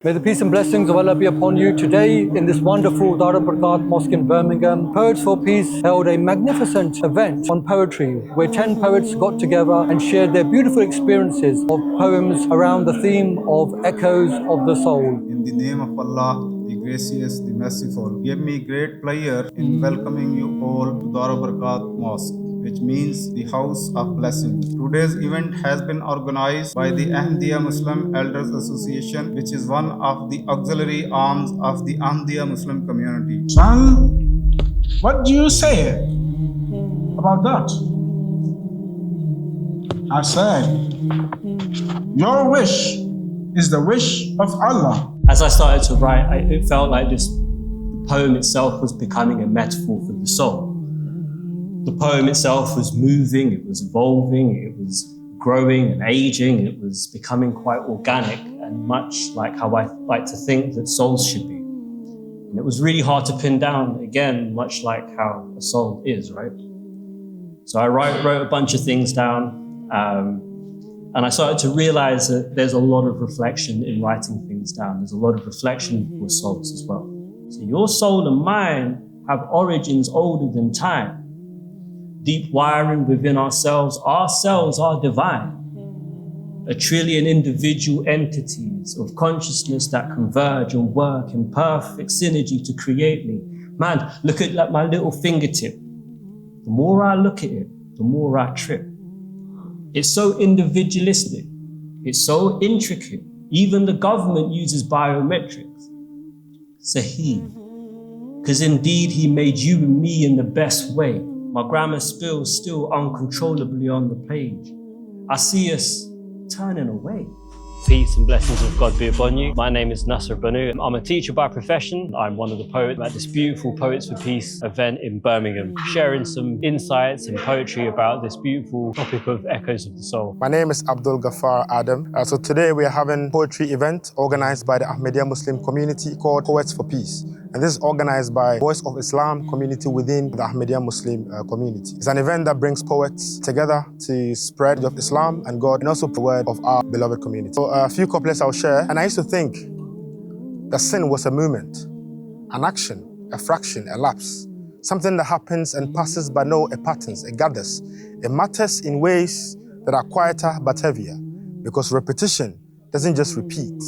May the peace and blessings of Allah be upon you. Today, in this wonderful Dar al-Barakat Mosque in Birmingham, Poets for Peace held a magnificent event on poetry where 10 poets got together and shared their beautiful experiences of poems around the theme of echoes of the soul. In the name of Allah, the gracious, the merciful, give me great pleasure in welcoming you all to Dar al-Barakat Mosque, which means the house of blessing. Today's event has been organized by the Ahmadiyya Muslim Elders Association, which is one of the auxiliary arms of the Ahmadiyya Muslim community. Son, what do you say about that? I said, your wish is the wish of Allah. As I started to write, it felt like this poem itself was becoming a metaphor for the soul. The poem itself was moving, it was evolving, it was growing and aging, it was becoming quite organic and much like how I like to think that souls should be. And it was really hard to pin down, again, much like how a soul is, right? So I wrote a bunch of things down, and I started to realize that there's a lot of reflection in writing things down. There's a lot of reflection for souls as well. So your soul and mine have origins older than time. Deep wiring within ourselves are divine. 1 trillion individual entities of consciousness that converge and work in perfect synergy to create me. Man, look at like my little fingertip. The more I look at it, the more I trip. It's so individualistic. It's so intricate. Even the government uses biometrics. Sahih. Because indeed he made you and me in the best way. My grammar spills still uncontrollably on the page. I see us turning away. Peace and blessings of God be upon you. My name is Nasser Banu. I'm a teacher by profession. I'm one of the poets at this beautiful Poets for Peace event in Birmingham, sharing some insights and poetry about this beautiful topic of echoes of the soul. My name is Abdul Ghaffar Adam. So today we are having a poetry event organized by the Ahmadiyya Muslim community called Poets for Peace. And this is organized by Voice of Islam community within the Ahmadiyya Muslim community. It's an event that brings poets together to spread the of Islam and God, and also the word of our beloved community. So a few couplets I'll share. And I used to think that sin was a movement, an action, a fraction, a lapse. Something that happens and passes but no, it patterns, it gathers. It matters in ways that are quieter but heavier, because repetition doesn't just repeat,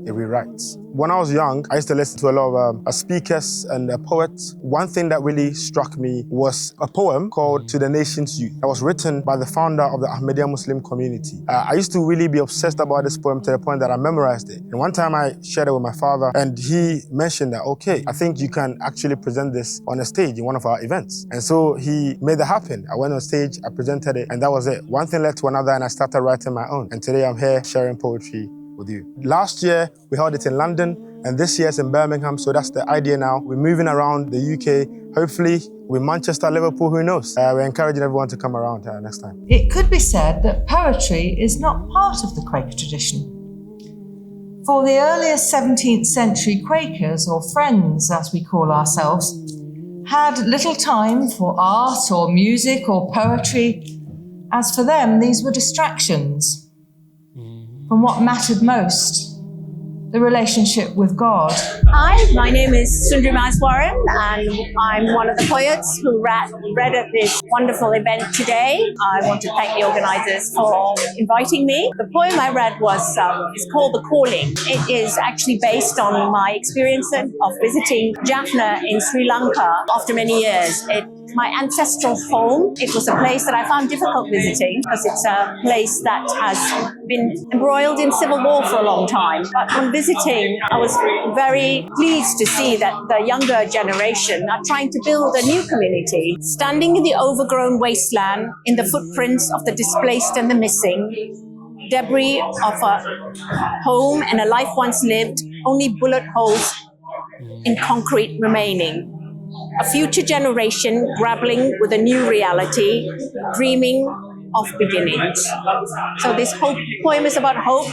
it rewrites. When I was young, I used to listen to a lot of speakers and poets. One thing that really struck me was a poem called To the Nation's Youth that was written by the founder of the Ahmadiyya Muslim community. I used to really be obsessed about this poem to the point that I memorized it. And one time I shared it with my father and he mentioned that, okay, I think you can actually present this on a stage in one of our events. And so he made that happen. I went on stage, I presented it, and that was it. One thing led to another and I started writing my own. And today I'm here sharing poetry with you. Last year, we held it in London, and this year it's in Birmingham, so that's the idea now. We're moving around the UK, hopefully with Manchester, Liverpool, who knows? We're encouraging everyone to come around next time. It could be said that poetry is not part of the Quaker tradition. For the earliest 17th century Quakers, or Friends as we call ourselves, had little time for art or music or poetry. As for them, these were distractions from what mattered most, the relationship with God. Hi, my name is Sundri Maswaran, and I'm one of the poets who read at this wonderful event today. I want to thank the organizers for inviting me. The poem I read is called The Calling. It is actually based on my experience of visiting Jaffna in Sri Lanka after many years. My ancestral home. It was a place that I found difficult visiting because it's a place that has been embroiled in civil war for a long time. But when visiting, I was very pleased to see that the younger generation are trying to build a new community, standing in the overgrown wasteland, in the footprints of the displaced and the missing, debris of a home and a life once lived, only bullet holes in concrete remaining. A future generation grappling with a new reality, dreaming of beginnings. So this poem is about hope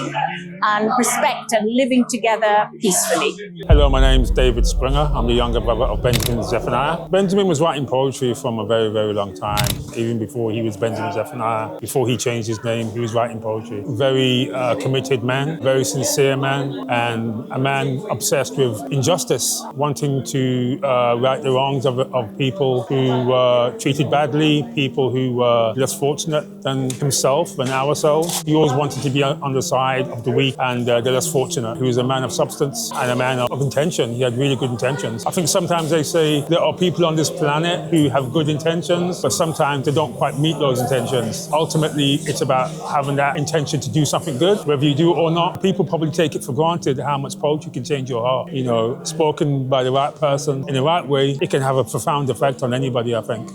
and respect and living together peacefully. Hello, my name's David Springer. I'm the younger brother of Benjamin Zephaniah. Benjamin was writing poetry from a very, very long time. Even before he was Benjamin Zephaniah, before he changed his name, he was writing poetry. Very committed man, very sincere man, and a man obsessed with injustice, wanting to right the wrongs of people who were treated badly, people who were less fortunate than himself and ourselves. He always wanted to be on the side of the weak and the less fortunate. He was a man of substance and a man of intention. He had really good intentions. I think sometimes they say there are people on this planet who have good intentions, but sometimes they don't quite meet those intentions. Ultimately, it's about having that intention to do something good, whether you do it or not. People probably take it for granted how much poetry can change your heart. You know, spoken by the right person in the right way, it can have a profound effect on anybody, I think.